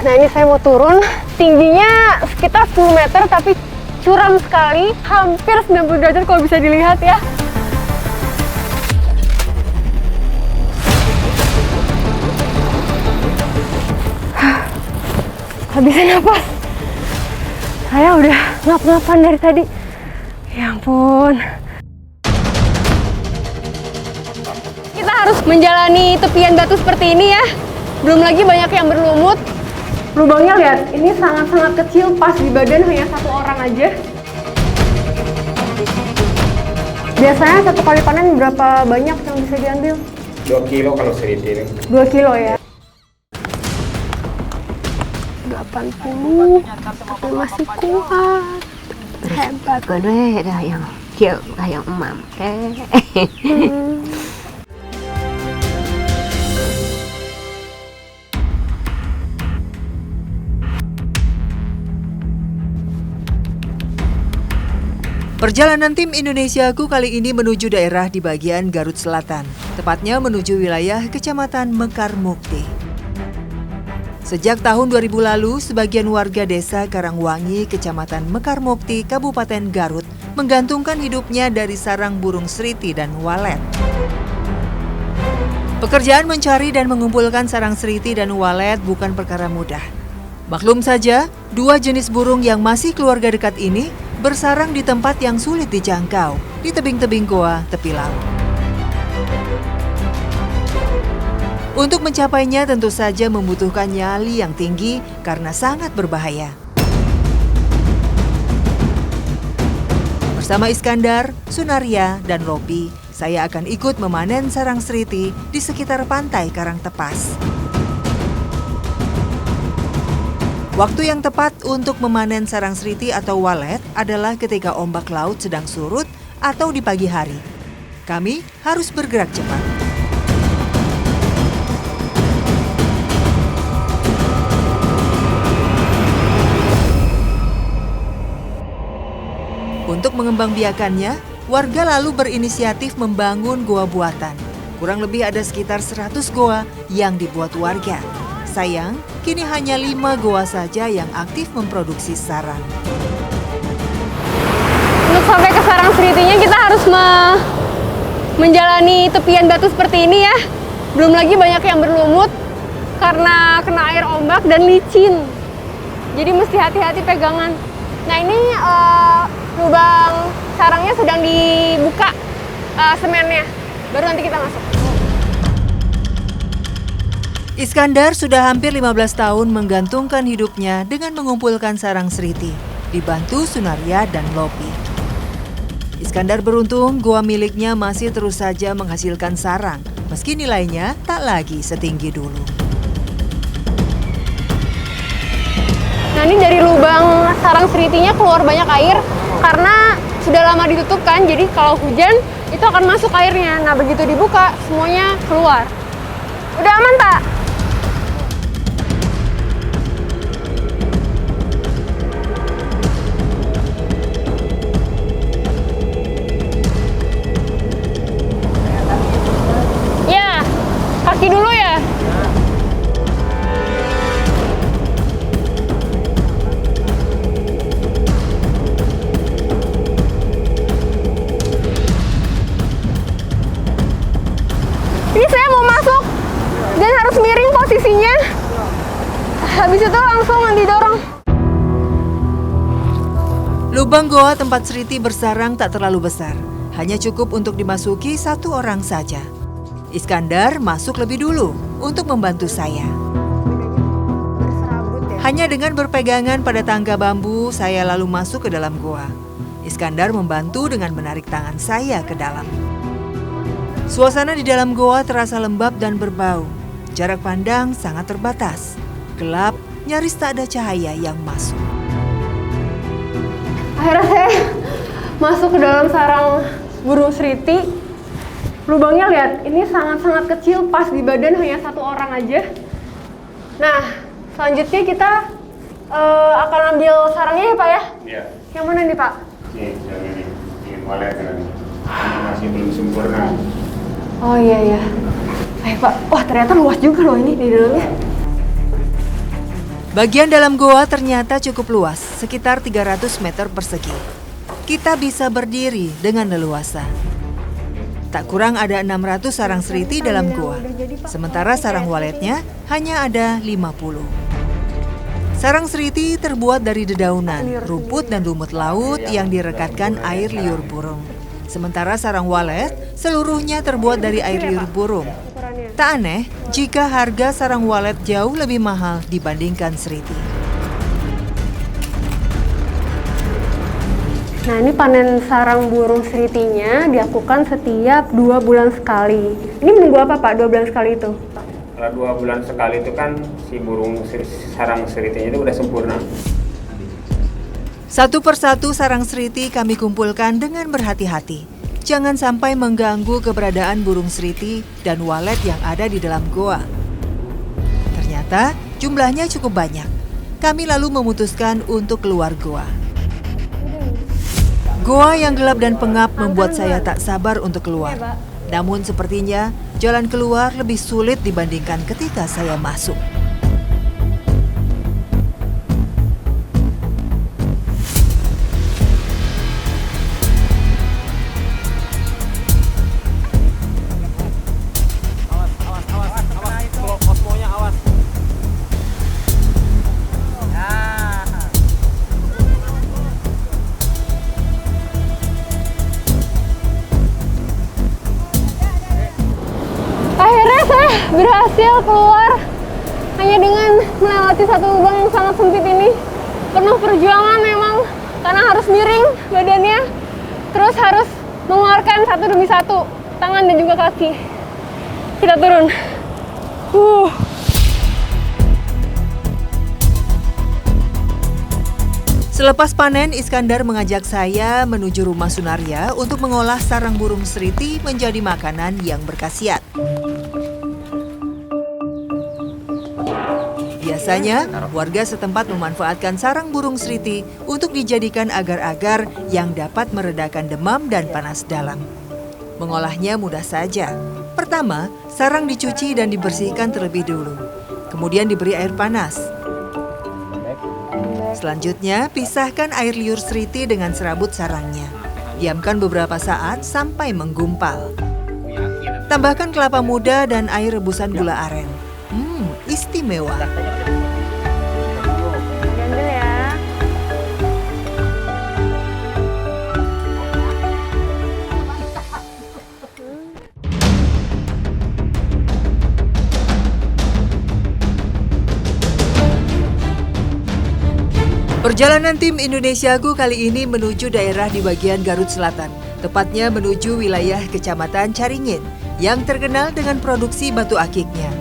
Nah ini saya mau turun, tingginya sekitar 10 meter tapi curam sekali, hampir 90 derajat kalau bisa dilihat ya. Habisin napas. Saya udah ngap-ngapan dari tadi. Ya ampun. Kita harus menjalani tepian batu seperti ini ya. Belum lagi banyak yang berlumut. Lubangnya lihat, ini sangat-sangat kecil, pas di badan hanya satu orang aja. Biasanya satu kali panen berapa banyak yang bisa diambil? 2 kilo kalau seriti. 2 kilo ya. 80, tapi masih kuat. Hebat. Gue dah yang kecil kayak emam teh. Perjalanan tim Indonesiaku kali ini menuju daerah di bagian Garut Selatan, tepatnya menuju wilayah Kecamatan Mekar Mukti. Sejak tahun 2000 lalu, sebagian warga desa Karangwangi, Kecamatan Mekar Mukti, Kabupaten Garut, menggantungkan hidupnya dari sarang burung sriti dan walet. Pekerjaan mencari dan mengumpulkan sarang sriti dan walet bukan perkara mudah. Maklum saja, dua jenis burung yang masih keluarga dekat ini bersarang di tempat yang sulit dijangkau, di tebing-tebing goa tepi laut. Untuk mencapainya tentu saja membutuhkan nyali yang tinggi karena sangat berbahaya. Bersama Iskandar, Sunaria, dan Lopi, saya akan ikut memanen sarang sriti di sekitar pantai Karangtepas. Waktu yang tepat untuk memanen sarang sriti atau walet adalah ketika ombak laut sedang surut atau di pagi hari. Kami harus bergerak cepat. Untuk mengembangbiakannya, warga lalu berinisiatif membangun goa buatan. Kurang lebih ada sekitar 100 goa yang dibuat warga. Sayang, kini hanya 5 goa saja yang aktif memproduksi sarang. Untuk sampai ke sarang sritinya kita harus menjalani tepian batu seperti ini ya. Belum lagi banyak yang berlumut karena kena air ombak dan licin. Jadi mesti hati-hati pegangan. Nah ini lubang sarangnya sedang dibuka semennya. Baru nanti kita masuk. Iskandar sudah hampir 15 tahun menggantungkan hidupnya dengan mengumpulkan sarang sriti, dibantu Sunaria dan Lopi. Iskandar beruntung goa miliknya masih terus saja menghasilkan sarang, meski nilainya tak lagi setinggi dulu. Nah ini dari lubang sarang sritinya keluar banyak air karena sudah lama ditutup kan, jadi kalau hujan itu akan masuk airnya. Nah begitu dibuka semuanya keluar. Udah aman Pak? Ya, kaki dulu ya. Ini saya mau masuk dan harus miring posisinya. Habis itu langsung didorong. Lubang goa tempat sriti bersarang tak terlalu besar, hanya cukup untuk dimasuki satu orang saja. Iskandar masuk lebih dulu untuk membantu saya. Hanya dengan berpegangan pada tangga bambu, saya lalu masuk ke dalam goa. Iskandar membantu dengan menarik tangan saya ke dalam. Suasana di dalam goa terasa lembab dan berbau. Jarak pandang sangat terbatas. Gelap, nyaris tak ada cahaya yang masuk. Akhirnya saya masuk ke dalam sarang burung sriti. Lubangnya lihat, ini sangat-sangat kecil, pas di badan hanya satu orang aja. Nah, selanjutnya kita akan ambil sarangnya ya Pak ya? Iya. Yang mana nih Pak? Nih, yang ini walet kan. Ini masih belum sempurna. Oh iya ya. Ayo Pak, wah ternyata luas juga loh ini di dalamnya. Bagian dalam goa ternyata cukup luas, sekitar 300 meter persegi. Kita bisa berdiri dengan leluasa. Tak kurang ada 600 sarang seriti dalam goa, sementara sarang waletnya hanya ada 50. Sarang seriti terbuat dari dedaunan, rumput dan lumut laut yang direkatkan air liur burung. Sementara sarang walet seluruhnya terbuat dari air liur burung. Tak aneh jika harga sarang walet jauh lebih mahal dibandingkan seriti. Nah, ini panen sarang burung seritinya dilakukan setiap 2 bulan sekali. Ini menunggu apa Pak 2 bulan sekali itu? Kalau 2 bulan sekali itu kan si sarang seritinya itu udah sempurna. Satu persatu sarang seriti kami kumpulkan dengan berhati-hati. Jangan sampai mengganggu keberadaan burung seriti dan walet yang ada di dalam goa. Ternyata jumlahnya cukup banyak. Kami lalu memutuskan untuk keluar goa. Goa yang gelap dan pengap membuat saya tak sabar untuk keluar. Namun sepertinya jalan keluar lebih sulit dibandingkan ketika saya masuk. Akhirnya saya berhasil keluar hanya dengan melewati satu lubang yang sangat sempit ini. Penuh perjuangan memang karena harus miring badannya, terus harus mengeluarkan satu demi satu tangan dan juga kaki. Kita turun. Selepas panen, Iskandar mengajak saya menuju rumah Sunaria untuk mengolah sarang burung seriti menjadi makanan yang berkhasiat. Biasanya, warga setempat memanfaatkan sarang burung seriti untuk dijadikan agar-agar yang dapat meredakan demam dan panas dalam. Mengolahnya mudah saja. Pertama, sarang dicuci dan dibersihkan terlebih dulu. Kemudian diberi air panas. Selanjutnya, pisahkan air liur seriti dengan serabut sarangnya. Diamkan beberapa saat sampai menggumpal. Tambahkan kelapa muda dan air rebusan gula aren. Istimewa. Ambil ya. Perjalanan tim Indonesiaku kali ini menuju daerah di bagian Garut Selatan, tepatnya menuju wilayah Kecamatan Caringin yang terkenal dengan produksi batu akiknya.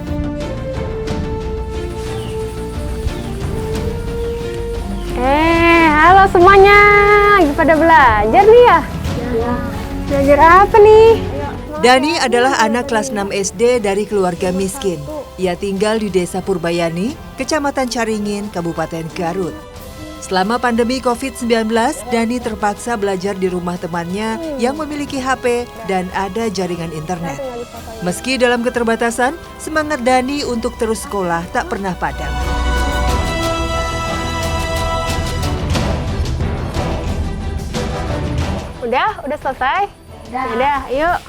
Halo semuanya, lagi pada belajar nih ya? Belajar apa nih? Dani adalah anak kelas 6 SD dari keluarga miskin. Ia tinggal di Desa Purbayani, Kecamatan Caringin, Kabupaten Garut. Selama pandemi COVID-19, Dani terpaksa belajar di rumah temannya yang memiliki HP dan ada jaringan internet. Meski dalam keterbatasan, semangat Dani untuk terus sekolah tak pernah padam. Udah selesai? Udah, yuk.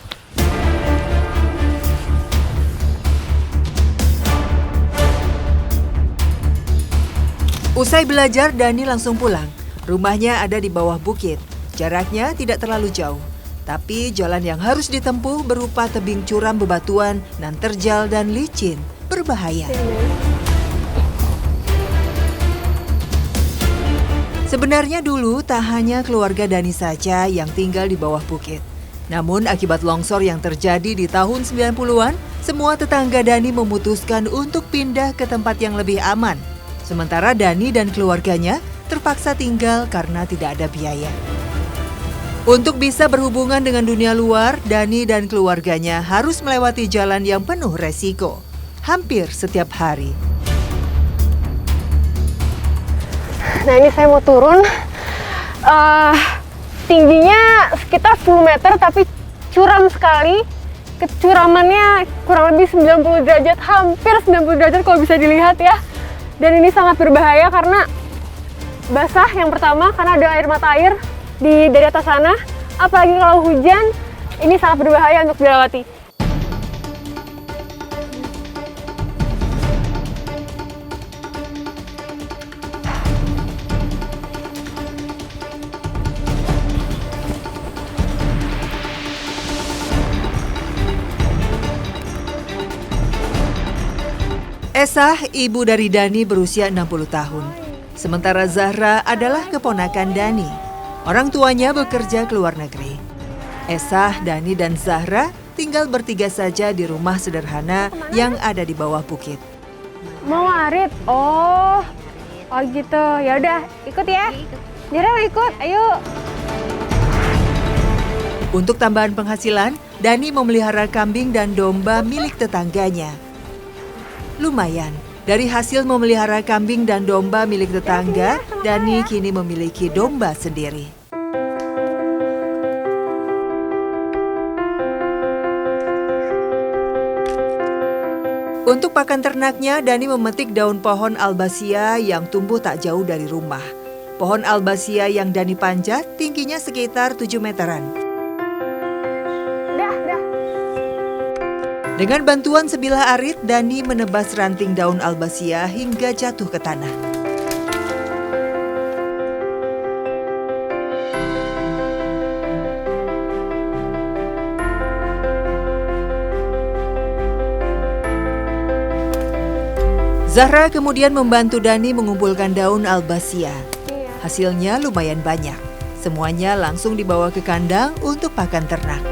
Usai belajar, Dani langsung pulang. Rumahnya ada di bawah bukit. Jaraknya tidak terlalu jauh. Tapi jalan yang harus ditempuh berupa tebing curam bebatuan nan terjal dan licin. Berbahaya. Sebenarnya dulu tak hanya keluarga Dani saja yang tinggal di bawah bukit. Namun akibat longsor yang terjadi di tahun 90-an, semua tetangga Dani memutuskan untuk pindah ke tempat yang lebih aman. Sementara Dani dan keluarganya terpaksa tinggal karena tidak ada biaya. Untuk bisa berhubungan dengan dunia luar, Dani dan keluarganya harus melewati jalan yang penuh resiko. Hampir setiap hari. Nah ini saya mau turun. Tingginya sekitar 10 meter tapi curam sekali. Kecuramannya kurang lebih 90 derajat, hampir 90 derajat kalau bisa dilihat ya. Dan ini sangat berbahaya karena basah yang pertama, karena ada air mata air dari atas sana. Apalagi kalau hujan, ini sangat berbahaya untuk dilewati. Esah, ibu dari Dani berusia 60 tahun. Sementara Zahra adalah keponakan Dani. Orang tuanya bekerja ke luar negeri. Esah, Dani, dan Zahra tinggal bertiga saja di rumah sederhana yang ada di bawah bukit. Mau ngarit? Oh gitu. Ya udah, ikut ya. Zahra mau ikut, ayo. Untuk tambahan penghasilan, Dani memelihara kambing dan domba milik tetangganya. Lumayan, dari hasil memelihara kambing dan domba milik tetangga, Dani kini memiliki domba sendiri. Untuk pakan ternaknya, Dani memetik daun pohon albasia yang tumbuh tak jauh dari rumah. Pohon albasia yang Dani panjat tingginya sekitar 7 meteran. Dah. Dengan bantuan sebilah arit, Dani menebas ranting daun albasia hingga jatuh ke tanah. Zahra kemudian membantu Dani mengumpulkan daun albasia. Hasilnya lumayan banyak. Semuanya langsung dibawa ke kandang untuk pakan ternak.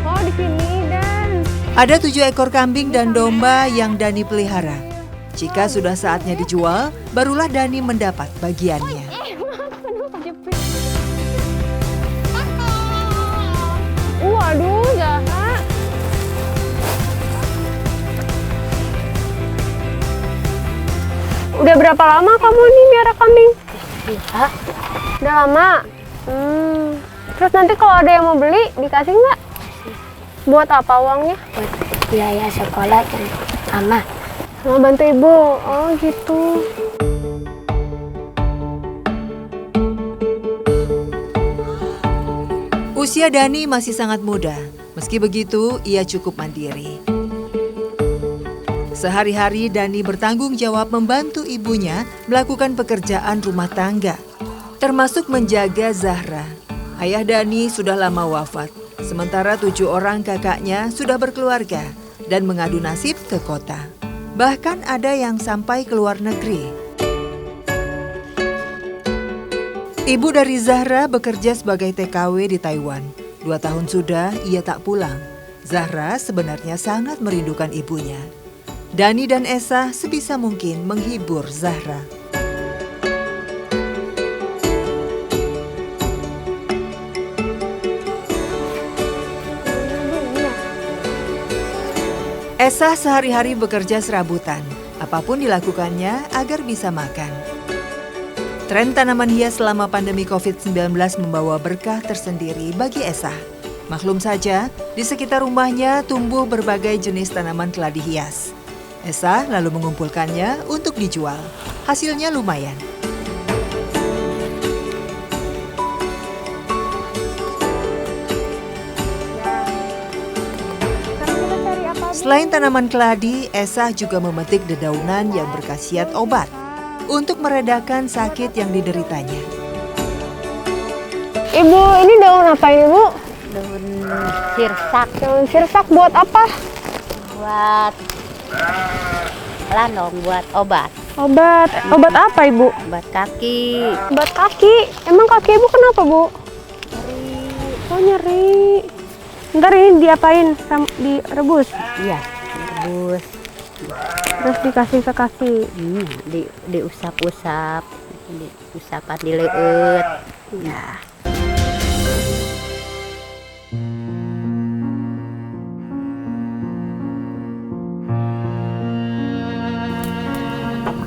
Oh, di sini Dan. Ada 7 ekor kambing dan domba yang Dani pelihara. Jika sudah saatnya dijual, barulah Dani mendapat bagiannya. Kejepit. Waduh, jahat. Udah berapa lama kamu nih miara kambing? Bisa. Udah lama. Terus nanti kalau ada yang mau beli, dikasih nggak? Buat apa uangnya? Buat biaya sekolah dan Mama. Mau bantu ibu. Oh gitu. Usia Dani masih sangat muda. Meski begitu, ia cukup mandiri. Sehari-hari Dani bertanggung jawab membantu ibunya melakukan pekerjaan rumah tangga, termasuk menjaga Zahra. Ayah Dani sudah lama wafat, sementara 7 orang kakaknya sudah berkeluarga dan mengadu nasib ke kota. Bahkan ada yang sampai ke luar negeri. Ibu dari Zahra bekerja sebagai TKW di Taiwan. 2 tahun sudah ia tak pulang. Zahra sebenarnya sangat merindukan ibunya. Dani dan Esah sebisa mungkin menghibur Zahra. Esah sehari-hari bekerja serabutan. Apapun dilakukannya agar bisa makan. Tren tanaman hias selama pandemi COVID-19 membawa berkah tersendiri bagi Esah. Maklum saja, di sekitar rumahnya tumbuh berbagai jenis tanaman keladi hias. Esah lalu mengumpulkannya untuk dijual. Hasilnya lumayan. Selain tanaman keladi, Esah juga memetik dedaunan yang berkhasiat obat untuk meredakan sakit yang dideritanya. Ibu, ini daun apa ini, Bu? Daun sirsak Daun sirsak buat apa? buat landong, buat obat. Obat. Obat apa, Ibu? Obat kaki. Obat kaki. Emang kaki Ibu kenapa, Bu? Oh, nyeri. Ntar ini diapain? Direbus? Iya, rebus. Terus dikasih ke kaki. Diusap-usap, diusapan di leut. Ya.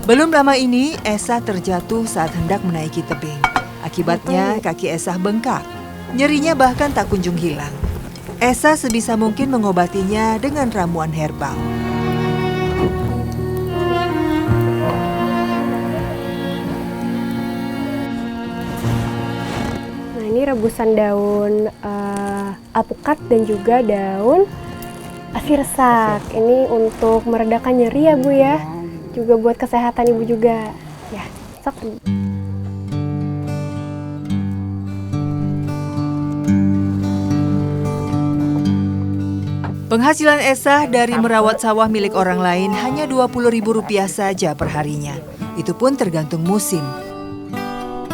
Belum lama ini, Esa terjatuh saat hendak menaiki tebing. Akibatnya kaki Esa bengkak. Nyerinya bahkan tak kunjung hilang. Esa sebisa mungkin mengobatinya dengan ramuan herbal. Nah, ini rebusan daun alpukat dan juga daun sirsak. Ini untuk meredakan nyeri ya Bu ya. Juga buat kesehatan Ibu juga. Ya, sok. Penghasilan Esa dari merawat sawah milik orang lain hanya Rp20.000 saja per harinya. Itu pun tergantung musim.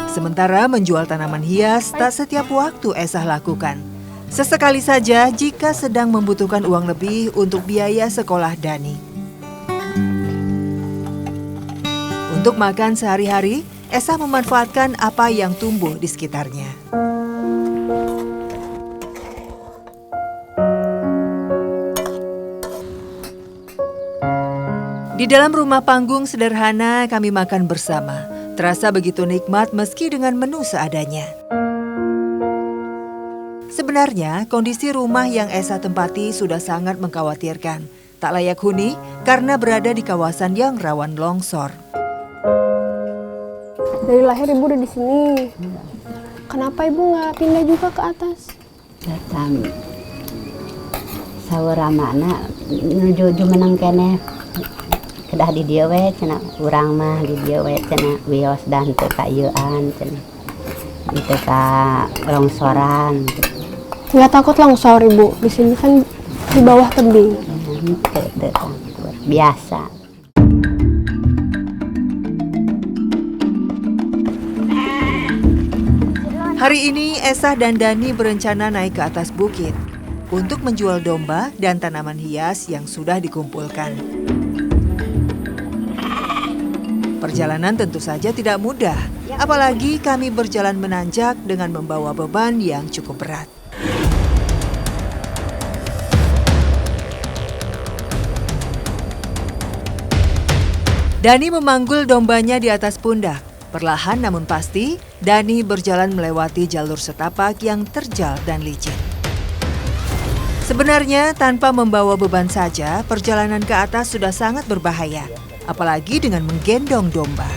Sementara menjual tanaman hias tak setiap waktu Esa lakukan. Sesekali saja jika sedang membutuhkan uang lebih untuk biaya sekolah Dani. Untuk makan sehari-hari, Esa memanfaatkan apa yang tumbuh di sekitarnya. Di dalam rumah panggung sederhana kami makan bersama. Terasa begitu nikmat meski dengan menu seadanya. Sebenarnya kondisi rumah yang Esa tempati sudah sangat mengkhawatirkan. Tak layak huni karena berada di kawasan yang rawan longsor. Dari lahir Ibu udah di sini. Kenapa Ibu nggak pindah juga ke atas? Datang saweramana nuju menang kene. Kedah di dieu we cenah urang mah di dieu we cenah wios dan teu kayeuan cenah. Itu ka longsoran. Nggak takut longsor Ibu? Di sini kan di bawah tebing. Teu takut. Biasa. Hari ini Esa dan Dani berencana naik ke atas bukit untuk menjual domba dan tanaman hias yang sudah dikumpulkan. Perjalanan tentu saja tidak mudah, apalagi kami berjalan menanjak dengan membawa beban yang cukup berat. Dani memanggul dombanya di atas pundak. Perlahan namun pasti, Dani berjalan melewati jalur setapak yang terjal dan licin. Sebenarnya tanpa membawa beban saja, perjalanan ke atas sudah sangat berbahaya. Apalagi dengan menggendong domba.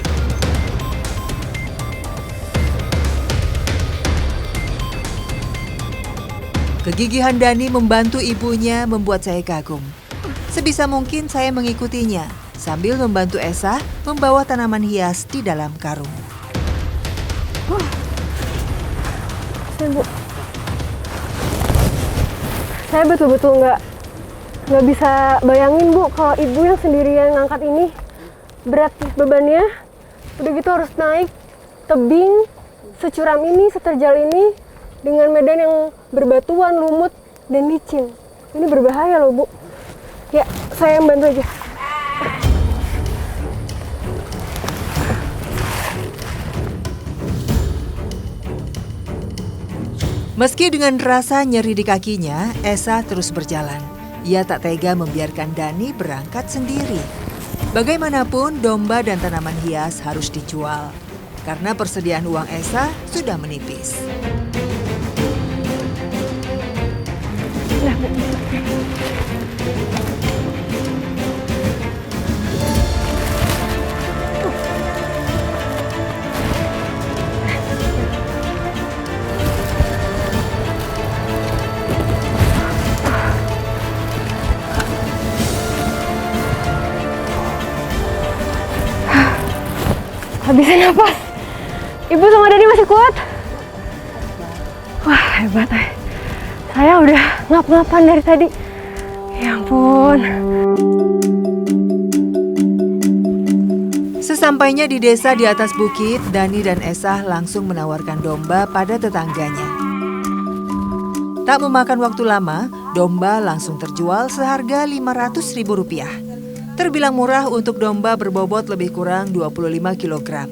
Kegigihan Dani membantu ibunya membuat saya kagum. Sebisa mungkin saya mengikutinya sambil membantu Esa membawa tanaman hias di dalam karung. Bu, saya betul-betul nggak bisa bayangin Bu kalau Ibu yang sendirian ngangkat ini, berat bebannya. Udah gitu harus naik tebing securam ini, seterjal ini dengan medan yang berbatuan, lumut dan licin. Ini berbahaya loh Bu. Ya, saya yang bantu aja. Meski dengan rasa nyeri di kakinya, Esa terus berjalan. Ia tak tega membiarkan Dani berangkat sendiri. Bagaimanapun, domba dan tanaman hias harus dijual. Karena persediaan uang Esa sudah menipis. Habisin napas. Ibu sama Dani masih kuat? Wah, hebat ya. Saya udah ngap-ngapan dari tadi. Ya ampun. Sesampainya di desa di atas bukit, Dani dan Esa langsung menawarkan domba pada tetangganya. Tak memakan waktu lama, domba langsung terjual seharga Rp500.000. Terbilang murah untuk domba berbobot lebih kurang 25 kg.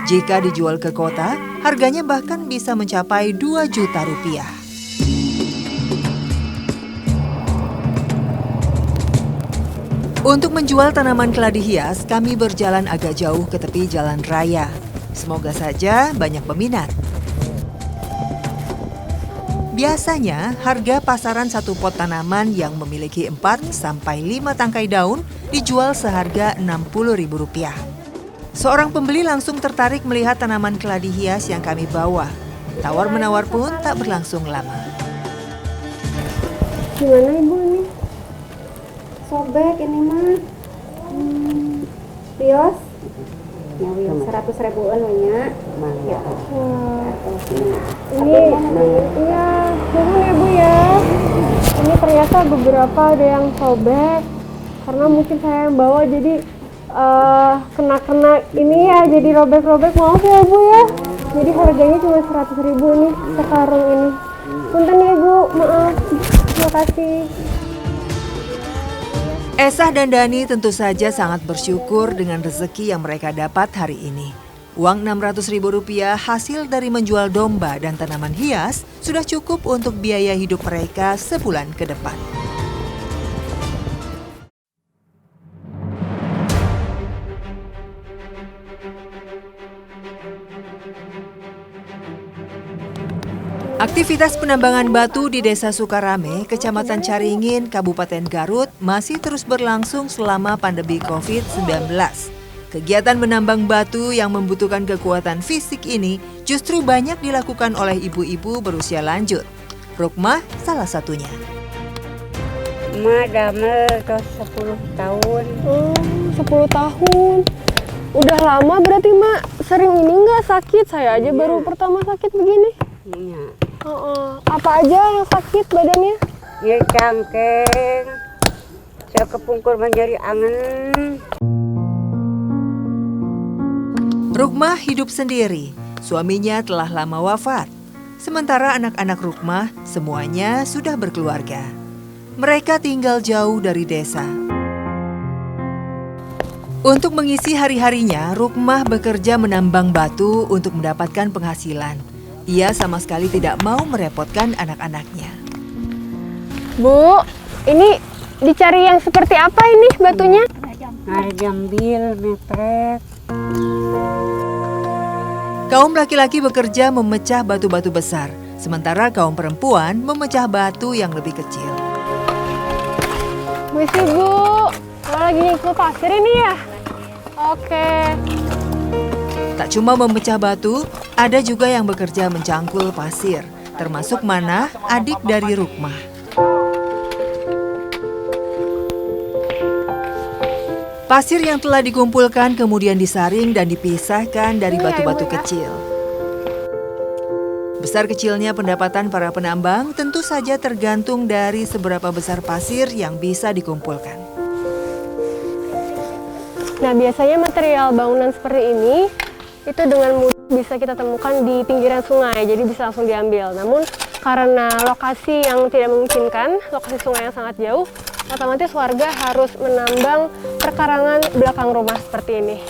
Jika dijual ke kota, harganya bahkan bisa mencapai Rp2 juta. Untuk menjual tanaman keladi hias, kami berjalan agak jauh ke tepi jalan raya. Semoga saja banyak peminat. Biasanya, harga pasaran satu pot tanaman yang memiliki 4 sampai 5 tangkai daun dijual seharga Rp60.000. Seorang pembeli langsung tertarik melihat tanaman keladi hias yang kami bawa. Tawar-menawar pun tak berlangsung lama. Gimana ibu ini? Sobek ini mah. Rios? Ya, 100 ribuan banyak. ya. Ini, iya, mohon ya Bu ya. Ini ternyata beberapa ada yang sobek. Karena mungkin saya yang bawa jadi kena ini ya, jadi robek-robek. Maaf ya Bu ya. Jadi harganya cuma 100.000 nih sekarang ini. Punten ya Bu, maaf. Terima kasih. Esah dan Dani tentu saja sangat bersyukur dengan rezeki yang mereka dapat hari ini. Uang Rp600.000 hasil dari menjual domba dan tanaman hias sudah cukup untuk biaya hidup mereka sebulan ke depan. Aktivitas penambangan batu di Desa Sukarame, Kecamatan Caringin, Kabupaten Garut masih terus berlangsung selama pandemi COVID-19. Kegiatan menambang batu yang membutuhkan kekuatan fisik ini justru banyak dilakukan oleh ibu-ibu berusia lanjut. Rukmah salah satunya. Ma damel 10 tahun. 10 tahun. Udah lama berarti Mak. Sering ini nggak sakit? Saya aja baru pertama sakit begini. Iya. Apa aja yang sakit badannya? Ya cangkeng. Saya kepungkur menjadi angen. Rukmah hidup sendiri. Suaminya telah lama wafat. Sementara anak-anak Rukmah semuanya sudah berkeluarga. Mereka tinggal jauh dari desa. Untuk mengisi hari-harinya, Rukmah bekerja menambang batu untuk mendapatkan penghasilan. Ia sama sekali tidak mau merepotkan anak-anaknya. Bu, ini dicari yang seperti apa ini batunya? Ada jambil, mepret. Kaum laki-laki bekerja memecah batu-batu besar, sementara kaum perempuan memecah batu yang lebih kecil. Misi Bu, kalau lagi ngikut pasir ini ya? Oke. Tak cuma memecah batu, ada juga yang bekerja mencangkul pasir, termasuk Manah, adik dari Rukmah. Pasir yang telah dikumpulkan kemudian disaring dan dipisahkan dari batu-batu kecil. Besar kecilnya pendapatan para penambang tentu saja tergantung dari seberapa besar pasir yang bisa dikumpulkan. Nah, biasanya material bangunan seperti ini itu dengan mudah bisa kita temukan di pinggiran sungai, jadi bisa langsung diambil. Namun karena lokasi yang tidak memungkinkan, lokasi sungai yang sangat jauh, otomatis warga harus menambang perkarangan belakang rumah seperti ini.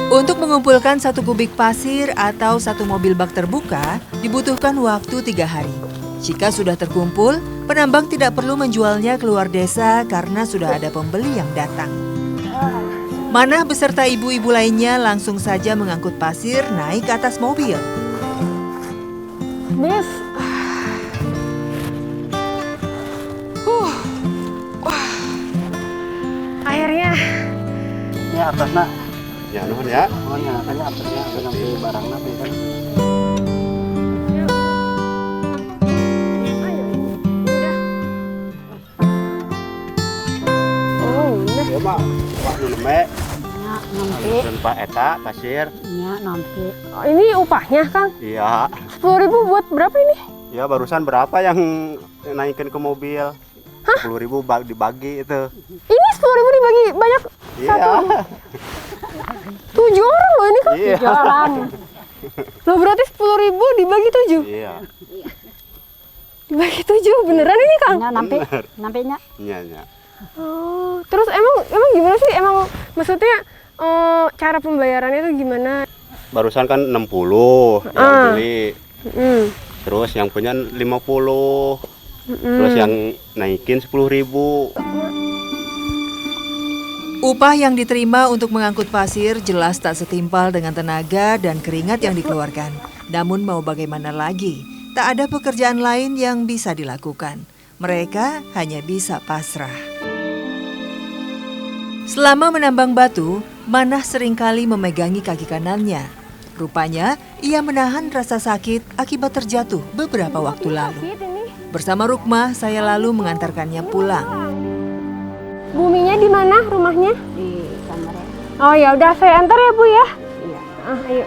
Untuk mengumpulkan 1 kubik pasir atau 1 mobil bak terbuka, dibutuhkan waktu 3 hari. Jika sudah terkumpul, penambang tidak perlu menjualnya keluar desa karena sudah ada pembeli yang datang. Manah beserta ibu-ibu lainnya langsung saja mengangkut pasir naik ke atas mobil. Miss, akhirnya. Ya atas nak. Ya, nuhun ya. Oh ya, kayaknya atasnya ada nanti barang nanti kan. Ya, Mak. Pak Nulme. Ya, nampi. Dan Pak Eta kasir. Ya, nampi. Oh, ini upahnya Kang? Iya. 10.000 buat berapa ini? Ya barusan berapa yang naikin ke mobil? 10.000 dibagi itu. Ini 10.000 dibagi banyak. Iya. 7 orang loh ini Kang? Iya. 7 orang. Loh berarti 10.000 dibagi 7? Iya. Dibagi 7 beneran ini Kang? Ya, nampinya. Iya, iya. Oh, terus emang gimana sih? Emang maksudnya cara pembayarannya itu gimana? Barusan kan 60 yang beli. Mm. Terus yang punya 50. Terus yang naikin 10.000. Upah yang diterima untuk mengangkut pasir jelas tak setimpal dengan tenaga dan keringat yang dikeluarkan. Namun mau bagaimana lagi, tak ada pekerjaan lain yang bisa dilakukan. Mereka hanya bisa pasrah. Selama menambang batu, Manah seringkali memegangi kaki kanannya. Rupanya, ia menahan rasa sakit akibat terjatuh beberapa waktu lalu. Bersama Rukmah, saya lalu mengantarkannya pulang. Buminya di mana rumahnya? Di kamar. Oh ya udah, saya antar ya Bu ya. Iya. Ayo.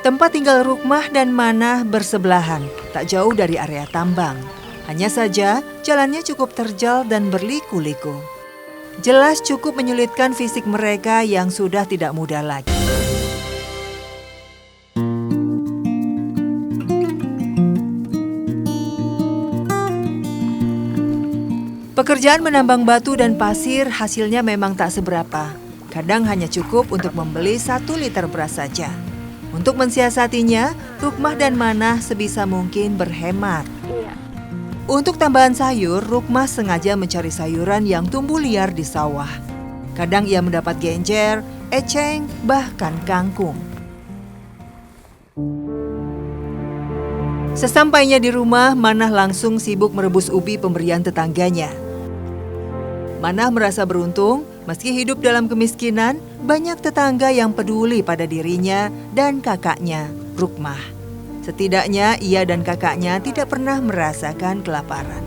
Tempat tinggal Rukmah dan Manah bersebelahan, tak jauh dari area tambang. Hanya saja jalannya cukup terjal dan berliku-liku. Jelas cukup menyulitkan fisik mereka yang sudah tidak muda lagi. Pekerjaan menambang batu dan pasir hasilnya memang tak seberapa. Kadang hanya cukup untuk membeli 1 liter beras saja. Untuk mensiasatinya, Rukmah dan Manah sebisa mungkin berhemat. Untuk tambahan sayur, Rukmah sengaja mencari sayuran yang tumbuh liar di sawah. Kadang ia mendapat genjer, eceng, bahkan kangkung. Sesampainya di rumah, Manah langsung sibuk merebus ubi pemberian tetangganya. Manah merasa beruntung, meski hidup dalam kemiskinan, banyak tetangga yang peduli pada dirinya dan kakaknya, Rukmah. Setidaknya ia dan kakaknya tidak pernah merasakan kelaparan.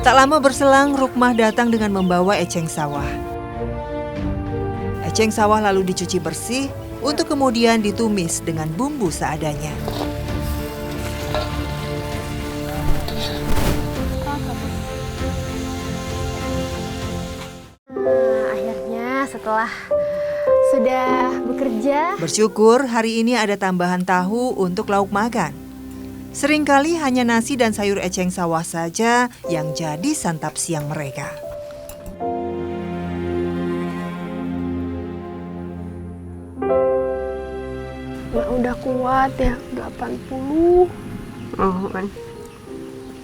Tak lama berselang, Rukmah datang dengan membawa eceng sawah. Eceng sawah lalu dicuci bersih untuk kemudian ditumis dengan bumbu seadanya. Akhirnya setelah sudah bekerja. Bersyukur hari ini ada tambahan tahu untuk lauk makan. Seringkali hanya nasi dan sayur eceng sawah saja yang jadi santap siang mereka. Mak udah kuat ya, 80. Oh, kan.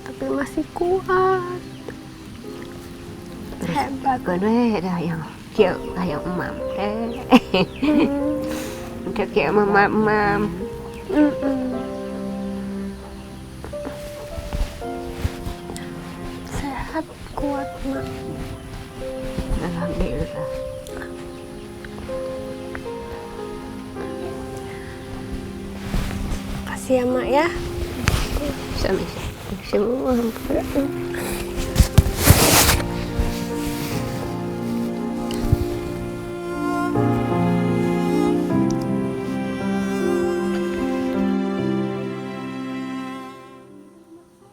Tapi masih kuat. Hebat. Kedua dah yang kecil kayak mam. Untuk kayak mam. Sehat, kuat Mak. Alhamdulillah. Kasih ya Mak ya. Sama semua.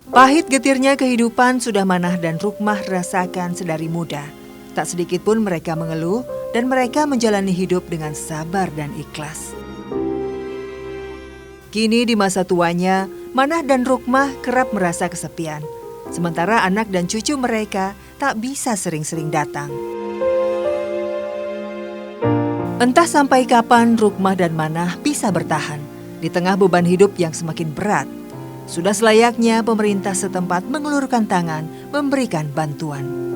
Pahit getirnya kehidupan sudah Manah dan Rukmah rasakan sedari muda. Tak sedikit pun mereka mengeluh dan mereka menjalani hidup dengan sabar dan ikhlas. Kini di masa tuanya, Manah dan Rukmah kerap merasa kesepian. Sementara anak dan cucu mereka tak bisa sering-sering datang. Entah sampai kapan Rukmah dan Manah bisa bertahan di tengah beban hidup yang semakin berat. Sudah selayaknya pemerintah setempat mengelurkan tangan memberikan bantuan.